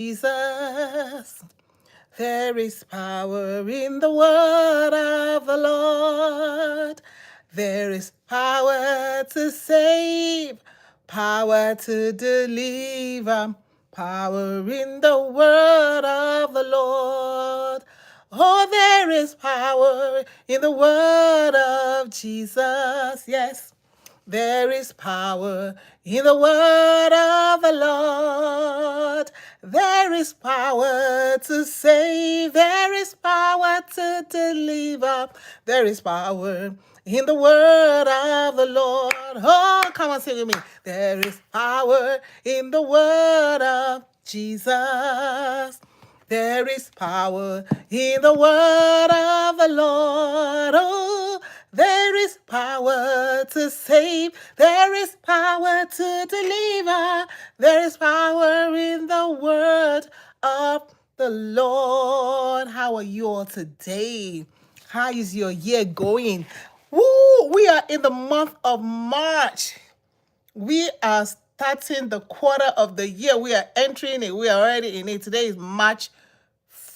Jesus. There is power in the word of the Lord. There is power to save, power to deliver, power in the word of the Lord. Oh, there is power in the word of Jesus. Yes. There is power in the word of the Lord. There is power to save. There is power to deliver. There is power in the word of the Lord. Oh, come on, sing with me. There is power in the word of Jesus. There is power in the word of the Lord. Oh, there is power to save. There is power to deliver. There is power in the word of the Lord. How are you all today? How is your year going? Woo! We are in the month of March. We are starting the quarter of the year. We are entering it. We are already in it. Today is March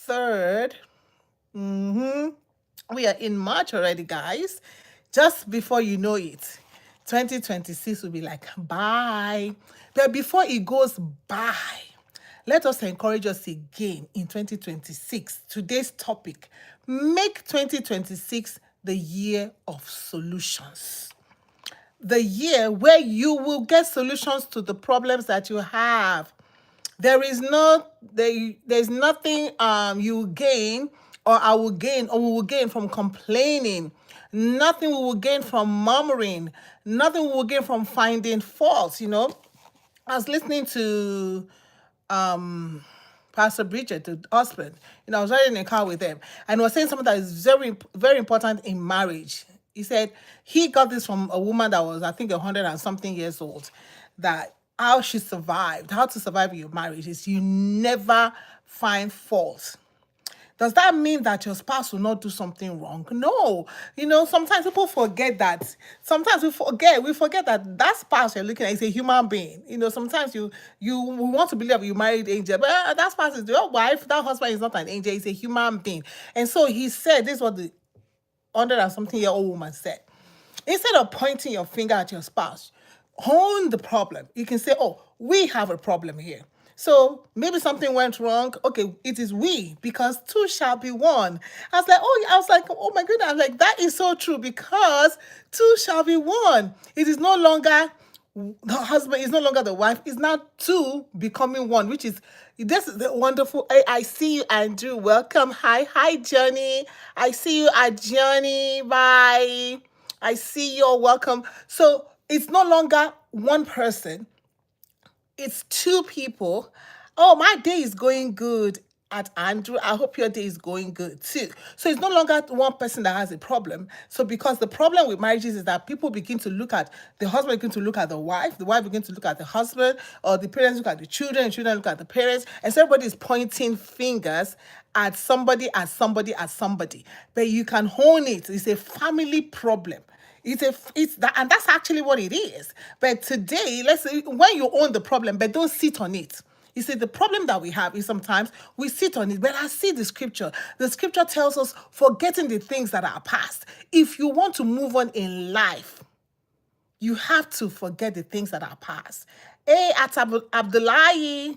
3rd. We are in March already, guys. Just before you know it, 2026 will be like, bye. But before it goes by, let us encourage us again in 2026. Today's topic, make 2026 the year of solutions, the year where you will get solutions to the problems that you have. There's nothing you gain or I will gain or we will gain from complaining. Nothing we will gain from murmuring. Nothing we will gain from finding faults. I was listening to Pastor Bridget, the husband. I was riding in a car with them, and he was saying something that is very, very important in marriage. He said he got this from a woman that was, I think, 100 and something years old. That how she survived, how to survive in your marriage is you never find fault. Does that mean that your spouse will not do something wrong? No. Sometimes people forget that. Sometimes we forget that spouse you're looking at is a human being. Sometimes you want to believe you married angel, but that spouse is your wife, that husband is not an angel, he's a human being. And so he said, this is what the 100 and something year old woman said. Instead of pointing your finger at your spouse, own the problem. You can say, oh, we have a problem here. So maybe something went wrong. Okay, it is we, because two shall be one. Oh my goodness. I was like, that is so true, because two shall be one. It is no longer the husband, is no longer the wife, it's now two becoming one, which is, this is the wonderful. I see you, Andrew. Welcome. Hi, Johnny. I see you at Johnny. Bye. I see you're welcome. So it's no longer one person, it's two people. Oh, my day is going good at Andrew. I hope your day is going good too. So it's no longer one person that has a problem. So because the problem with marriages is that people begin to look at the husband, begin to look at the wife begin to look at the husband, or the parents look at the children look at the parents, and so everybody is pointing fingers at somebody, But you can hone it. It's a family problem. It's that, and that's actually what it is. But today, let's say, when you own the problem, but don't sit on it. You see, the problem that we have is sometimes we sit on it, but I see the scripture. The scripture tells us, forgetting the things that are past. If you want to move on in life, you have to forget the things that are past. Hey, Abdullahi,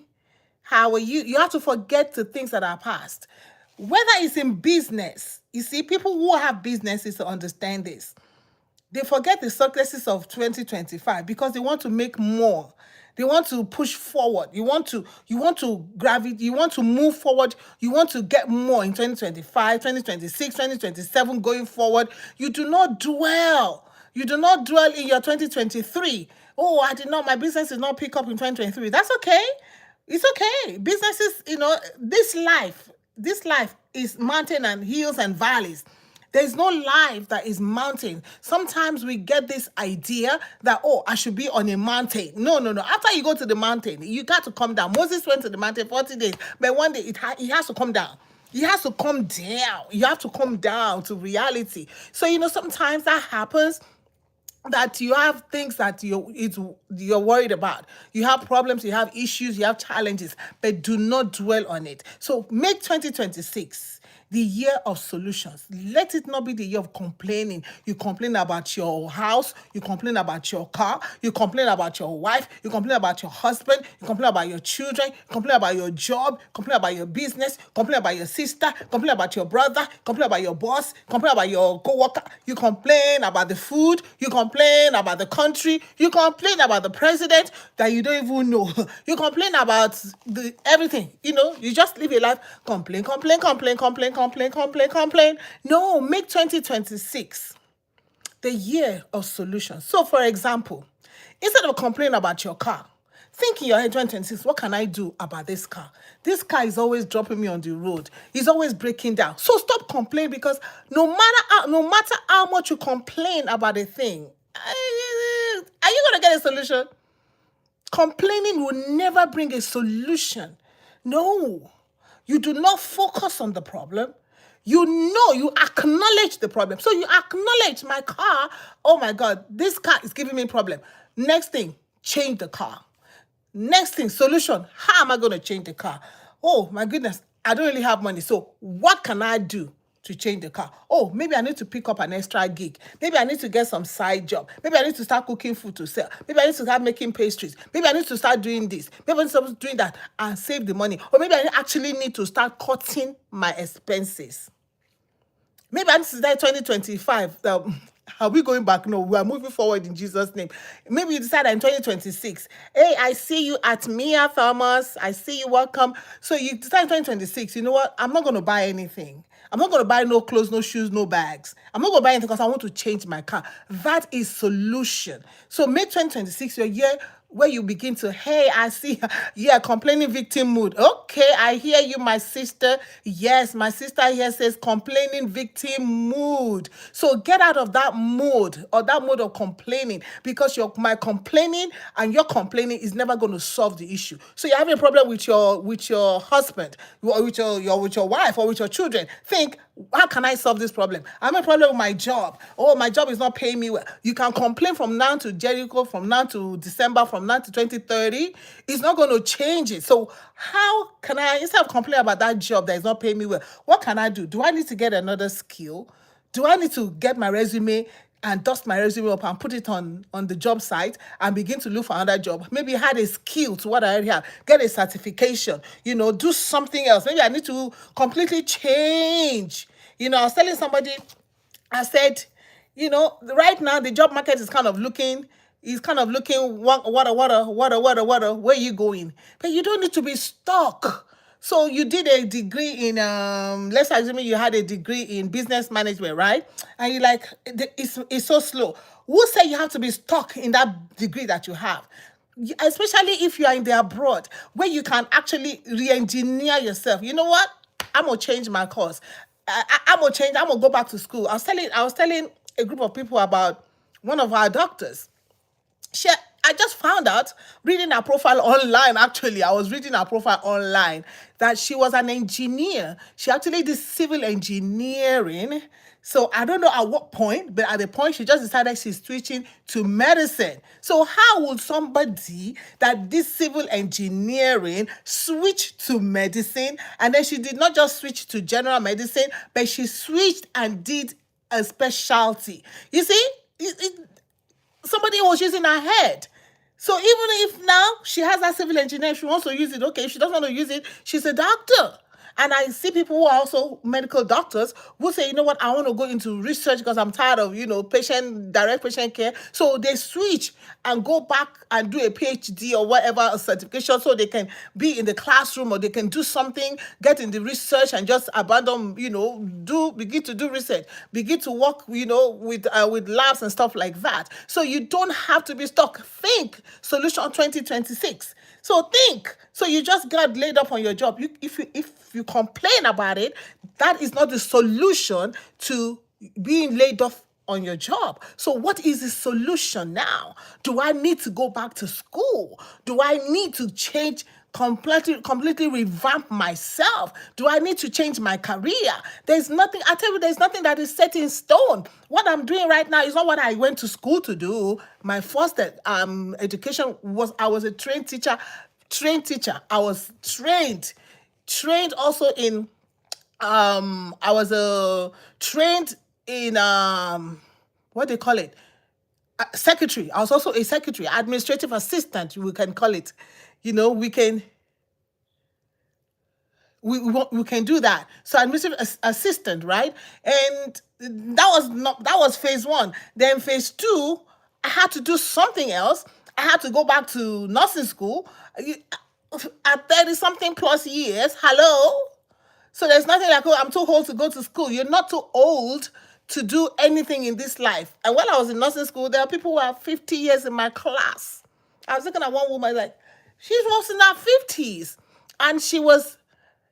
how are you? You have to forget the things that are past. Whether it's in business, you see, people who have businesses to understand this. They forget the successes of 2025 because they want to make more. They want to push forward. You want to gravitate, you want to move forward, you want to get more in 2025, 2026, 2027 going forward. You do not dwell. You do not dwell in your 2023. Oh, my business did not pick up in 2023. That's okay. It's okay. Businesses, this life is mountain and hills and valleys. There's no life that is mountain. Sometimes we get this idea that, oh, I should be on a mountain. No. After you go to the mountain, you got to come down. Moses went to the mountain 40 days, but one day he has to come down. He has to come down. You have to come down to reality. So, sometimes that happens. that you have things that you're worried about. You have problems, you have issues, you have challenges, but do not dwell on it. So make 2026 the year of solutions. Let it not be the year of complaining. You complain about your house, you complain about your car, you complain about your wife, you complain about your husband, you complain about your children, you complain about your job, complain about your business, complain about your sister, complain about your brother, complain about your boss, complain about your co-worker, you complain about the food, you complain about the country, you complain about the president that you don't even know, you complain about the everything, you just live your life, complain, complain, complain, complain, complain, complain, complain. No, make 2026 the year of solutions. So, for example, instead of complaining about your car, think in your head 2026, what can I do about this car? This car is always dropping me on the road. It's always breaking down. So stop complaining, because no matter how much you complain about a thing, are you going to get a solution? Complaining will never bring a solution. No, you do not focus on the problem. You acknowledge the problem. So you acknowledge my car. Oh my God, this car is giving me a problem. Next thing, change the car. Next thing, solution. How am I going to change the car? Oh my goodness, I don't really have money. So what can I do to change the car? Oh, maybe I need to pick up an extra gig. Maybe I need to get some side job. Maybe I need to start cooking food to sell. Maybe I need to start making pastries. Maybe I need to start doing this. Maybe I need to start doing that and save the money. Or maybe I actually need to start cutting my expenses. Maybe I need to start 2025. Are we going back? No, we are moving forward in Jesus' name. Maybe you decide in 2026. Hey, I see you at Mia Thomas. I see you. Welcome. So you decide in 2026. You know what? I'm not going to buy anything. I'm not going to buy no clothes, no shoes, no bags. I'm not going to buy anything because I want to change my car. That is solution. So make 2026 your year where you begin to, hey, I see, yeah, complaining victim mood. Okay, I hear you, my sister. Yes, my sister here says complaining victim mood. So get out of that mode, or that mode of complaining, because my complaining and your complaining is never going to solve the issue. So you're having a problem with your husband, or with your wife, or with your children. Think, how can I solve this problem? I'm a problem with my job. Oh, my job is not paying me well. You can complain from now to Jericho, from now to December, from now to 2030. It's not going to change it. So how can I, instead of complaining about that job that is not paying me well, what can I do? Do I need to get another skill? Do I need to get my resume and dust my resume up and put it on the job site and begin to look for another job? Maybe add a skill to what I already have, get a certification, do something else. Maybe I need to completely change. I was telling somebody, I said, right now the job market is kind of looking, where are you going? But you don't need to be stuck. So you did a degree in, let's assume you had a degree in business management, right? And you're like, it's so slow. Who said you have to be stuck in that degree that you have? Especially if you are in the abroad, where you can actually re-engineer yourself. You know what? I'm gonna change my course. I'm gonna go back to school. I was telling a group of people about one of our doctors. I just found out reading her profile online. Actually, I was reading her profile online that she was an engineer. She actually did civil engineering. So I don't know at what point, but at the point she just decided she's switching to medicine. So how would somebody that did civil engineering switch to medicine? And then she did not just switch to general medicine, but she switched and did a specialty. You see, somebody was using her head. So even if now she has that civil engineer, she wants to use it, okay. If she doesn't want to use it, she's a doctor. And I see people who are also medical doctors who say, you know what, I want to go into research because I'm tired of, direct patient care. So they switch and go back and do a PhD or whatever certification, so they can be in the classroom, or they can do something, get in the research and just abandon, begin to do research, begin to work, with labs and stuff like that. So you don't have to be stuck. Think solution 2026. So think. So you just got laid up on your job. If you complain about it, that is not the solution to being laid off on your job. So what is the solution now? Do I need to go back to school? Do I need to change completely revamp myself? Do I need to change my career? There's nothing, I tell you, there's nothing that is set in stone. What I'm doing right now is not what I went to school to do. My first education was, I was a trained teacher. I was trained also in I was trained in what do they call it, secretary. I was also a secretary, administrative assistant, we can call it. You know, we can do that. So administrative assistant, right? And that was phase one. Then phase two, I had to do something else. I had to go back to nursing school. At 30 something plus years. Hello. So there's nothing like, oh, I'm too old to go to school. You're not too old to do anything in this life. And when I was in nursing school, there are people who are 50 years in my class. I was looking at one woman like, she was in her 50s. And she was,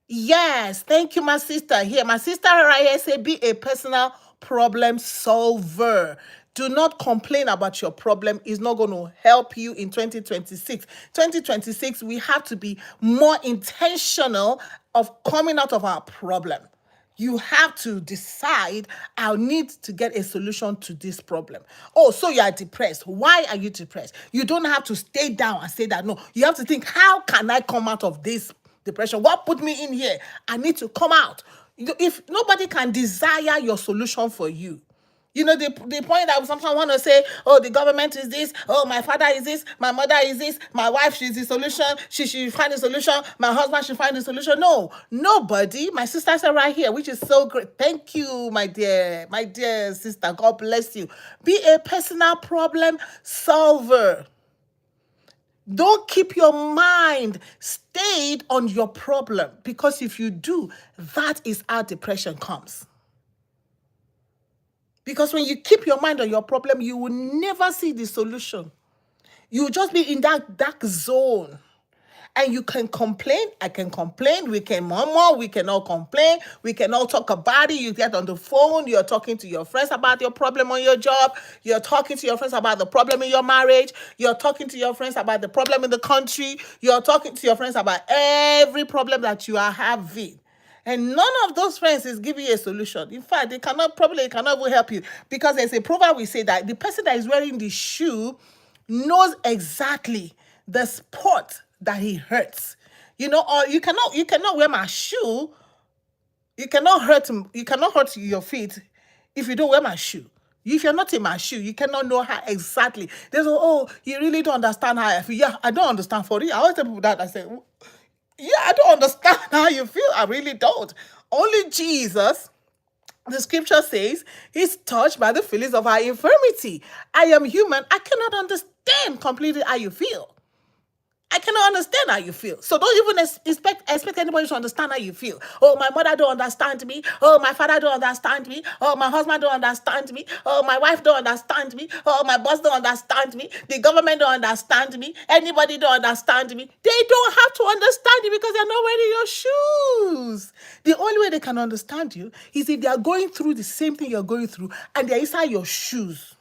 yes, thank you, my sister. Here, my sister right here say, be a personal problem solver. Do not complain about your problem. It's not going to help you in 2026. 2026, we have to be more intentional of coming out of our problem. You have to decide, I need to get a solution to this problem. Oh, so you are depressed. Why are you depressed? You don't have to stay down and say that. No, you have to think, how can I come out of this depression? What put me in here? I need to come out. If nobody can desire your solution for you, you know, the point that sometimes want to say, oh, the government is this, oh, my father is this, my mother is this, my wife, she's the solution, she should find a solution, my husband should find a solution. No, nobody. My sister said right here, which is so great. Thank you, my dear sister. God bless you. Be a personal problem solver. Don't keep your mind stayed on your problem, because if you do, that is how depression comes. Because when you keep your mind on your problem, you will never see the solution. You will just be in that dark zone. And you can complain, I can complain, we can murmur, we can all complain, we can all talk about it. You get on the phone, you're talking to your friends about your problem on your job, you're talking to your friends about the problem in your marriage, you're talking to your friends about the problem in the country, you're talking to your friends about every problem that you are having. And none of those friends is giving you a solution. In fact, they cannot even help you, because there's a proverb we say that the person that is wearing the shoe knows exactly the spot that he hurts. You know, or you cannot wear my shoe. You cannot hurt your feet if you don't wear my shoe. If you're not in my shoe, you cannot know how exactly. There's oh, you really don't understand how I feel. Yeah, I don't understand for it. I always tell people that. I say, yeah, I don't understand how you feel. I really don't. Only Jesus, the scripture says, he's touched by the feelings of our infirmity. I am human. I cannot understand completely how you feel. I cannot understand how you feel. So don't even expect anybody to understand how you feel. Oh, my mother don't understand me. Oh, my father don't understand me. Oh, my husband don't understand me. Oh, my wife don't understand me. Oh, my boss don't understand me. The government don't understand me. Anybody don't understand me. They don't have to understand you because they're not wearing your shoes. The only way they can understand you is if they are going through the same thing you're going through and they're inside your shoes.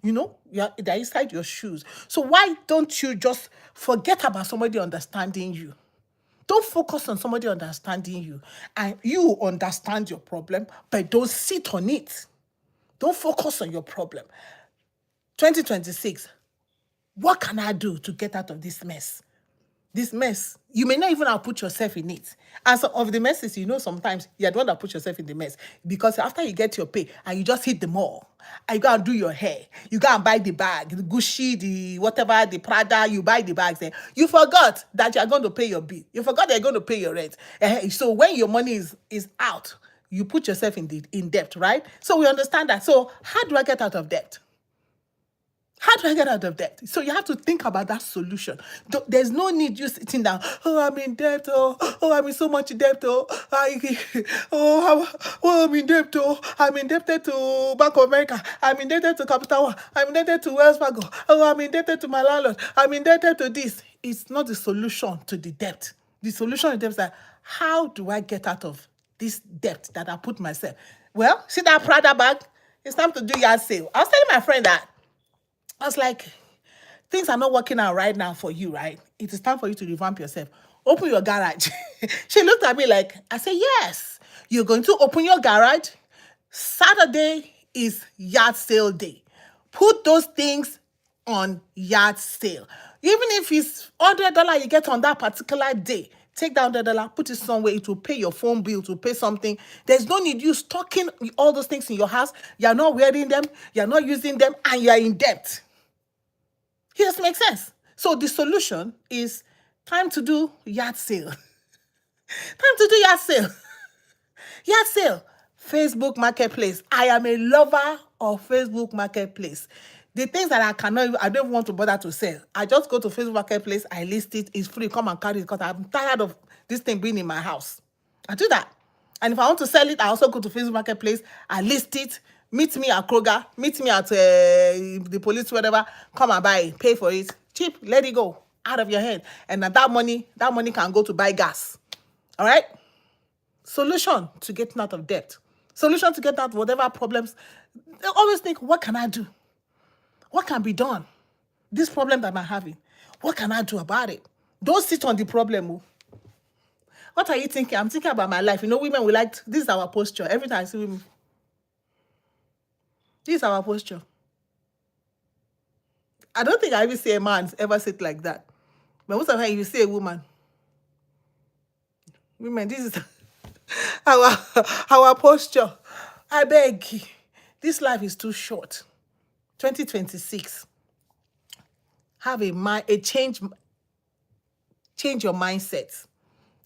You know, they're inside your shoes. So why don't you just forget about somebody understanding you? Don't focus on somebody understanding you. And you understand your problem, but don't sit on it. Don't focus on your problem. 2026, what can I do to get out of this mess? This mess, you may not even have put yourself in it. And some of the messes, you know, sometimes you're the one that put yourself in the mess. Because after you get your pay and you just hit the mall, and you go and do your hair, you go and buy the bag, the Gucci, the whatever, the Prada, you buy the bags there. You forgot that you're going to pay your bill. You forgot you're going to pay your rent. So when your money is out, you put yourself in debt, right? So we understand that. So how do I get out of debt? How do I get out of debt? So you have to think about that solution. There's no need you sitting down. Oh, I'm in debt. Oh, I'm in so much debt. I'm in debt. Oh, I'm indebted to Bank of America. I'm indebted to Capital One. I'm indebted to Wells Fargo. Oh, I'm indebted to my landlord. I'm indebted to this. It's not the solution to the debt. The solution to the debt is that, how do I get out of this debt that I put myself? Well, see that Prada bag? It's time to do yard sale. I was telling my friend that. I was like, things are not working out right now for you, right? It is time for you to revamp yourself. Open your garage. She looked at me like, I said, yes, you're going to open your garage. Saturday is yard sale day. Put those things on yard sale. Even if it's $100 you get on that particular day, take that $100, put it somewhere. It will pay your phone bill, to pay something. There's no need you stocking all those things in your house. You're not wearing them, you're not using them, and you're in debt. It doesn't make sense. So the solution is time to do yard sale. Time to do yard sale. Yard sale. Facebook Marketplace. I am a lover of Facebook Marketplace. The things that I don't want to bother to sell. I just go to Facebook Marketplace, I list it, it's free, come and carry it, because I'm tired of this thing being in my house. I do that. And if I want to sell it, I also go to Facebook Marketplace, I list it, meet me at Kroger, meet me at the police, whatever, come and buy it, pay for it, cheap, let it go, out of your head. And that money can go to buy gas. All right? Solution to getting out of debt. Solution to get out of whatever problems. They always think, what can I do? What can be done? This problem that I'm having, what can I do about it? Don't sit on the problem. What are you thinking? I'm thinking about my life. You know, women, we like, this is our posture. Every time I see women, this is our posture. I don't think I even see a man ever sit like that. But most of the time, you see a woman. Women, this is our posture. I beg, this life is too short. 2026. Have a change your mindset.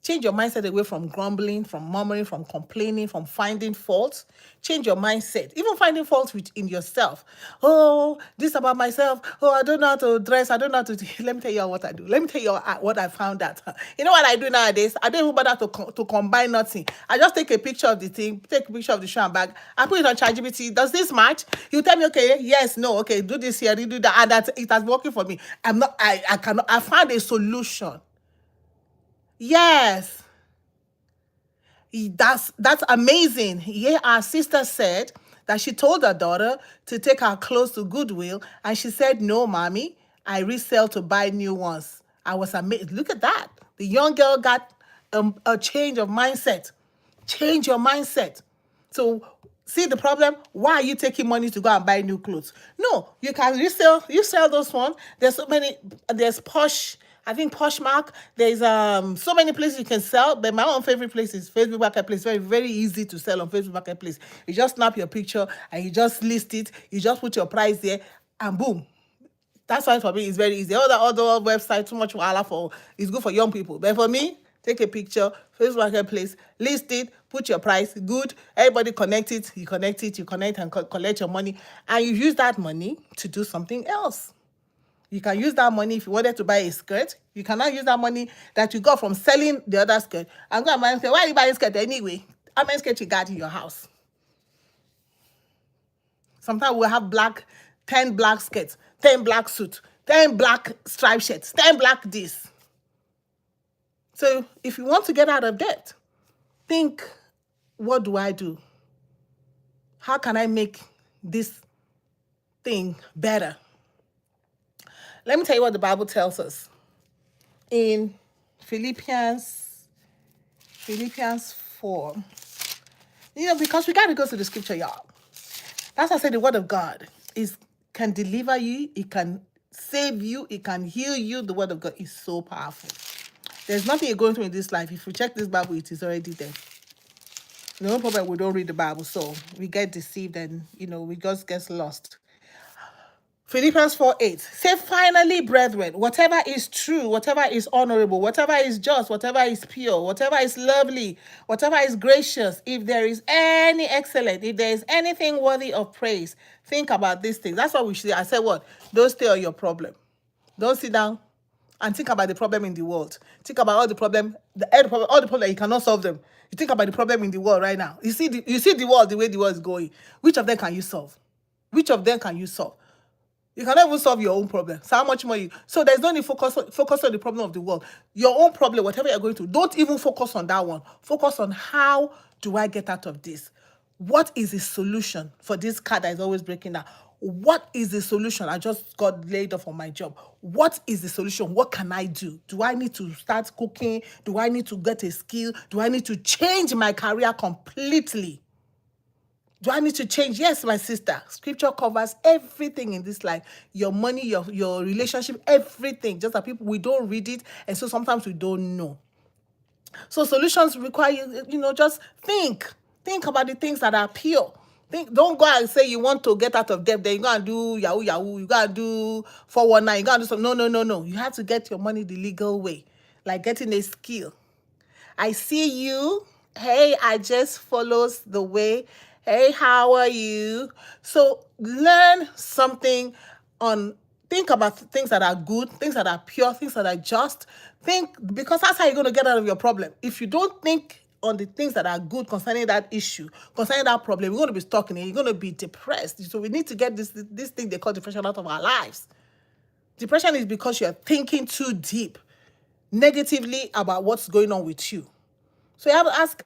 Change your mindset away from grumbling, from murmuring, from complaining, from finding faults. Change your mindset. Even finding faults in yourself. Oh, this about myself. Oh, I don't know how to dress. I don't know how to... Let me tell you what I do. Let me tell you what I found out. You know what I do nowadays? I don't even bother to combine nothing. I just take a picture of the thing, take a picture of the shoe and bag. I put it on ChatGPT. Does this match? You tell me, okay, yes, no, okay, do this here, do that. And that it has been working for me. I found a solution. Yes. That's amazing. Yeah, our sister said that she told her daughter to take her clothes to Goodwill, and she said, no, mommy, I resell to buy new ones. I was amazed. Look at that. The young girl got a change of mindset. Change your mindset. So, see the problem? Why are you taking money to go and buy new clothes? No, you can resell. You sell those ones. There's so many. There's Posh. I think Poshmark. There's so many places you can sell, but my own favorite place is Facebook Marketplace. Very, very easy to sell on Facebook Marketplace. You just snap your picture and you just list it. You just put your price there, and boom. That's why for me it's very easy. All the other websites, too much wahala for. It's good for young people, but for me, take a picture, Facebook Marketplace, list it, put your price, good. Everybody connect it, you connect and collect your money, and you use that money to do something else. You can use that money if you wanted to buy a skirt. You cannot use that money that you got from selling the other skirt and go and buy a skirt. Why are you buying a skirt anyway? How many skirts you got in your house? Sometimes we'll have 10 black skirts, 10 black suits, 10 black striped shirts, 10 black this. So if you want to get out of debt, think, what do I do? How can I make this thing better? Let me tell you what the Bible tells us. In Philippians 4. You know, because we got to go to the scripture, y'all. That's why I said the word of God can deliver you, it can save you, it can heal you. The word of God is so powerful. There's nothing you're going through in this life. If you check this Bible, it is already there. No problem, we don't read the Bible, so we get deceived and, we just get lost. Philippians 4:8. Say, finally, brethren, whatever is true, whatever is honorable, whatever is just, whatever is pure, whatever is lovely, whatever is gracious, if there is any excellent, if there is anything worthy of praise, think about these things. That's what we should say. I said what? Don't stay on your problem. Don't sit down and think about the problem in the world. Think about all the problem you cannot solve them. You think about the problem in the world right now. You see the world, the way the world is going. Which of them can you solve? Which of them can you solve? You cannot even solve your own problem. So how much more so there's no need focus on the problem of the world. Your own problem, whatever you're going through, don't even focus on that one. Focus on, how do I get out of this? What is the solution for this car that is always breaking down? What is the solution? I just got laid off on my job. What is the solution? What can I do? Do I need to start cooking? Do I need to get a skill? Do I need to change my career completely? Do I need to change? Yes, my sister. Scripture covers everything in this life. Your money, your relationship, everything. Just that people, we don't read it. And so sometimes we don't know. So solutions require you, just think. Think about the things that are pure. Don't go and say you want to get out of debt, then you go and do yahoo yahoo, you go and do 419, you go and do something. No. You have to get your money the legal way, like getting a skill. I see you. Hey, I just follows the way. Hey, how are you? So learn something on think about things that are good, things that are pure, things that are just. Think, because that's how you're going to get out of your problem. If you don't think on the things that are good concerning that issue, concerning that problem, you're going to be stuck in it. You're going to be depressed. So we need to get this thing they call depression out of our lives. Depression is because you're thinking too deep negatively about what's going on with you. So you have to ask